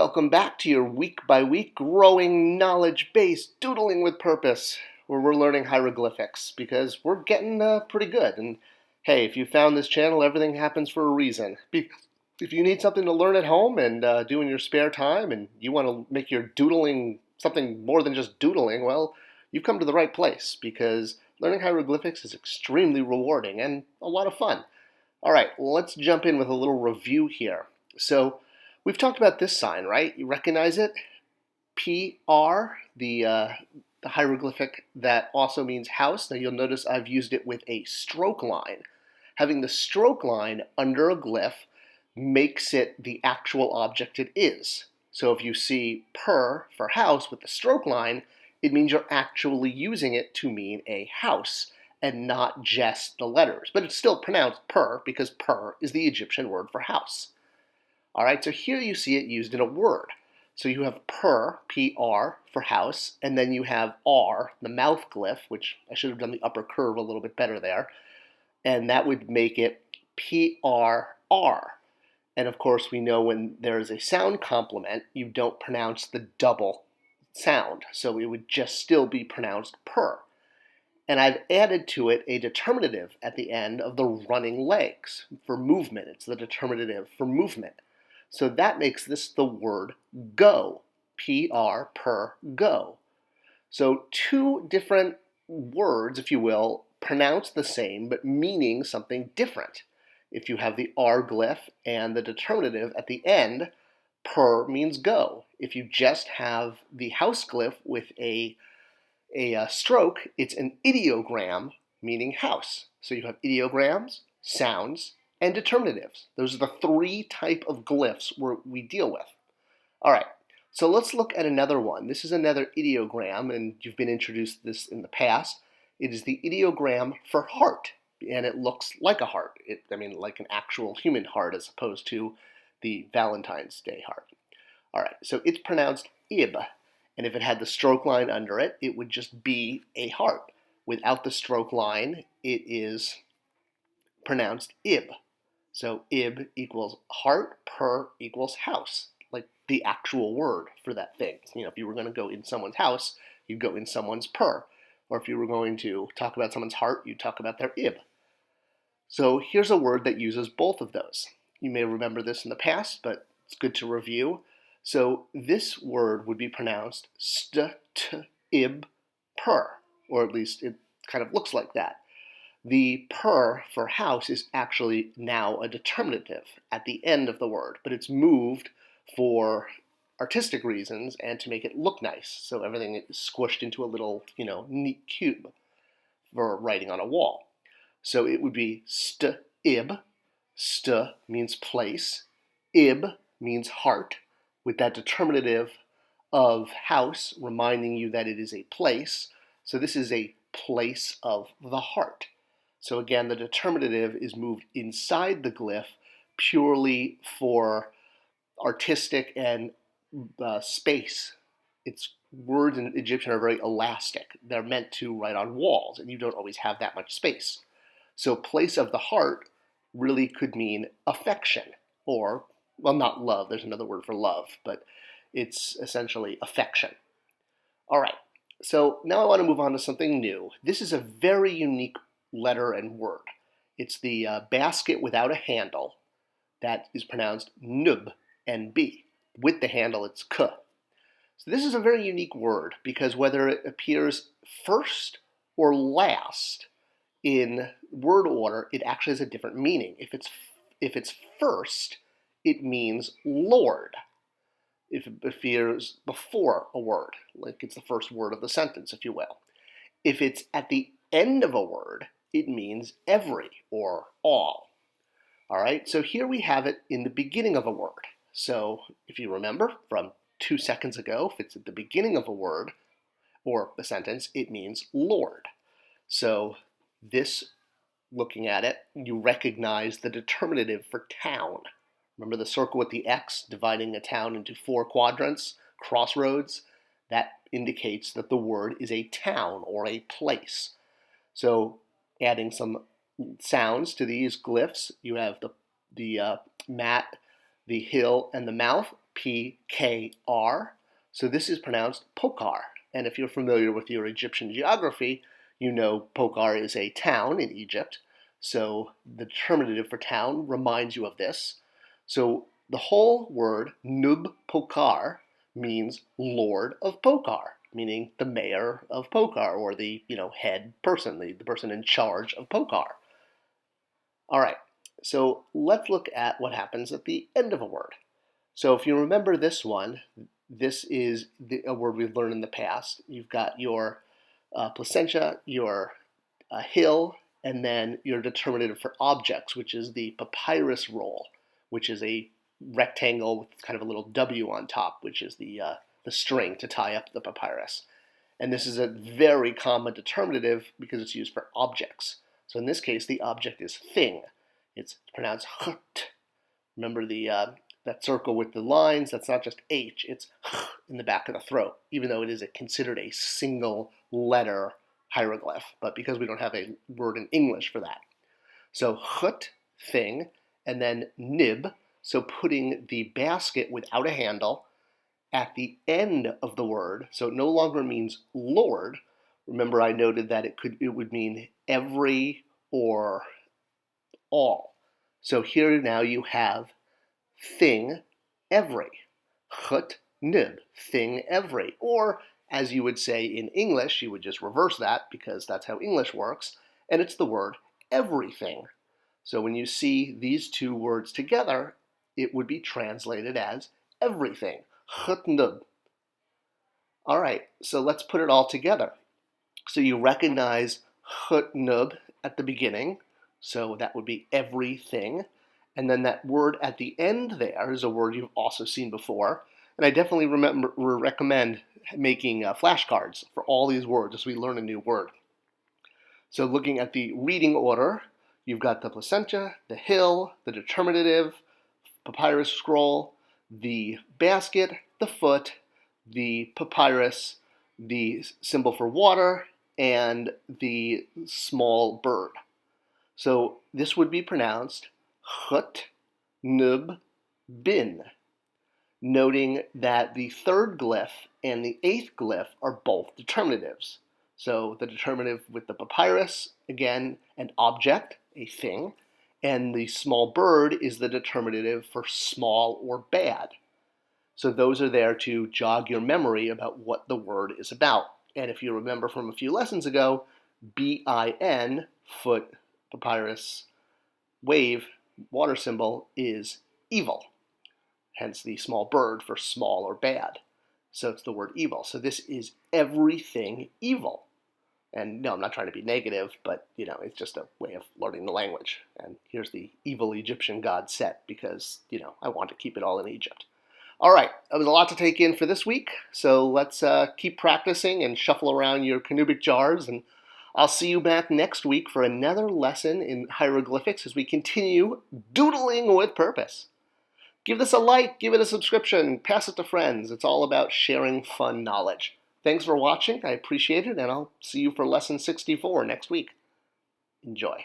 Welcome back to your week-by-week growing knowledge-based doodling with purpose, where we're learning hieroglyphics because we're getting pretty good. And hey, if you found this channel, everything happens for a reason. If you need something to learn at home and do in your spare time, and you want to make your doodling something more than just doodling, well, you've come to the right place because learning hieroglyphics is extremely rewarding and a lot of fun. All right, let's jump in with a little review here. So, we've talked about this sign, right? You recognize it? PR, the hieroglyphic that also means house. Now you'll notice I've used it with a stroke line. Having the stroke line under a glyph makes it the actual object it is. So if you see per for house with the stroke line, it means you're actually using it to mean a house and not just the letters. But it's still pronounced per because per is the Egyptian word for house. All right, so here you see it used in a word. So you have per, P-R, for house, and then you have R, the mouth glyph, which I should have done the upper curve a little bit better there, and that would make it P-R-R. And of course, we know when there is a sound complement, you don't pronounce the double sound, so it would just still be pronounced per. And I've added to it a determinative at the end of the running legs for movement. It's the determinative for movement. So that makes this the word go, P-R, per, go. So two different words, if you will, pronounced the same but meaning something different. If you have the R glyph and the determinative at the end, per means go. If you just have the house glyph with a stroke, it's an ideogram meaning house. So you have ideograms, sounds, and determinatives. Those are the three type of glyphs we deal with. All right, so let's look at another one. This is another ideogram, and you've been introduced to this in the past. It is the ideogram for heart, and it looks like a heart. Like an actual human heart as opposed to the Valentine's Day heart. All right, so it's pronounced ib, and if it had the stroke line under it, it would just be a heart. Without the stroke line, it is pronounced ib. So ib equals heart, per equals house, like the actual word for that thing. If you were going to go in someone's house, you'd go in someone's per. Or if you were going to talk about someone's heart, you'd talk about their ib. So here's a word that uses both of those. You may remember this in the past, but it's good to review. So this word would be pronounced ib, per, or at least it kind of looks like that. The per for house is actually now a determinative at the end of the word, but it's moved for artistic reasons and to make it look nice. So everything is squished into a little, neat cube for writing on a wall. So it would be ib. St means place. Ib means heart, with that determinative of house reminding you that it is a place. So this is a place of the heart. So again, the determinative is moved inside the glyph purely for artistic and space. Words in Egyptian are very elastic. They're meant to write on walls, and you don't always have that much space. So place of the heart really could mean affection, or, well, not love. There's another word for love, but it's essentially affection. All right, so now I want to move on to something new. This is a very unique letter and word. It's the basket without a handle that is pronounced nub, N-B. With the handle, it's k. So this is a very unique word because whether it appears first or last in word order, it actually has a different meaning. If it's first, it means Lord. If it appears before a word, like it's the first word of the sentence, if you will. If it's at the end of a word, it means every or all. All right, so here we have it in the beginning of a word. So if you remember from 2 seconds ago, if it's at the beginning of a word or a sentence, it means Lord. So this, looking at it, you recognize the determinative for town. Remember the circle with the X dividing a town into 4 quadrants, crossroads? That indicates that the word is a town or a place. So adding some sounds to these glyphs, you have the mat, the hill, and the mouth. P-K-R. So this is pronounced Pokar. And if you're familiar with your Egyptian geography, you know Pokar is a town in Egypt. So the determinative for town reminds you of this. So the whole word Nub Pokar means Lord of Pokar, meaning the mayor of Pokar, or the head person, the person in charge of Pokar. All right, so let's look at what happens at the end of a word. So if you remember this one, this is a word we've learned in the past. You've got your placentia, your hill, and then your determinative for objects, which is the papyrus roll, which is a rectangle with kind of a little W on top, which is the string to tie up the papyrus. And this is a very common determinative because it's used for objects. So in this case, the object is thing. It's pronounced ht. Remember that circle with the lines? That's not just H, it's in the back of the throat, even though it is considered a single letter hieroglyph, but because we don't have a word in English for that. So ht, thing, and then nib, so putting the basket without a handle at the end of the word, so it no longer means Lord. Remember I noted that it would mean every or all. So here now you have thing, every. Cht, nib, thing, every. Or as you would say in English, you would just reverse that because that's how English works, and it's the word everything. So when you see these two words together, it would be translated as everything. Cht, nib. All right, so let's put it all together. So you recognize cht, nib at the beginning, so that would be everything. And then that word at the end there is a word you've also seen before. And I definitely recommend making flashcards for all these words as we learn a new word. So looking at the reading order, you've got the placentia, the hill, the determinative, papyrus scroll, the basket, the foot, the papyrus, the symbol for water, and the small bird. So this would be pronounced cht, nub, bin, noting that the third glyph and the eighth glyph are both determinatives. So the determinative with the papyrus, again, an object, a thing, and the small bird is the determinative for small or bad. So those are there to jog your memory about what the word is about. And if you remember from a few lessons ago, bin, foot, papyrus, wave, water symbol, is evil. Hence the small bird for small or bad. So it's the word evil. So this is everything evil. And no, I'm not trying to be negative, but it's just a way of learning the language. And here's the evil Egyptian god Set because, I want to keep it all in Egypt. All right, that was a lot to take in for this week. So let's keep practicing and shuffle around your Canubic jars. And I'll see you back next week for another lesson in hieroglyphics as we continue doodling with purpose. Give this a like, give it a subscription, pass it to friends. It's all about sharing fun knowledge. Thanks for watching. I appreciate it, and I'll see you for lesson 64 next week. Enjoy.